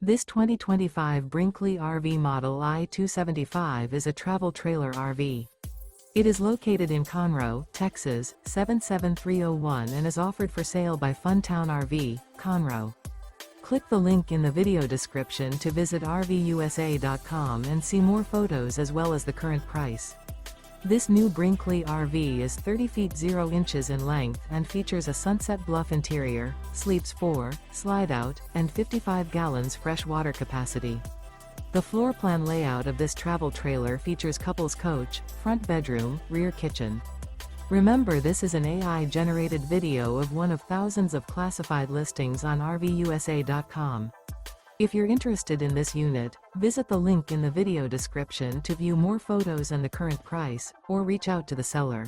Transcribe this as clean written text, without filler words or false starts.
This 2025 Brinkley RV Model I 275 is a travel trailer RV. It is located in Conroe, Texas, 77301 and is offered for sale by Funtown RV, Conroe. Click the link in the video description to visit RVUSA.com and see more photos as well as the current price. This new Brinkley RV is 30 feet 0 inches in length and features a SUNSET BLUFF interior, sleeps 4, Slideout, and 55 gallons fresh water capacity. The floor plan layout of this travel trailer features couples coach, front bedroom, rear kitchen. Remember, this is an AI-generated video of one of thousands of classified listings on RVUSA.com. If you're interested in this unit, visit the link in the video description to view more photos and the current price, or reach out to the seller.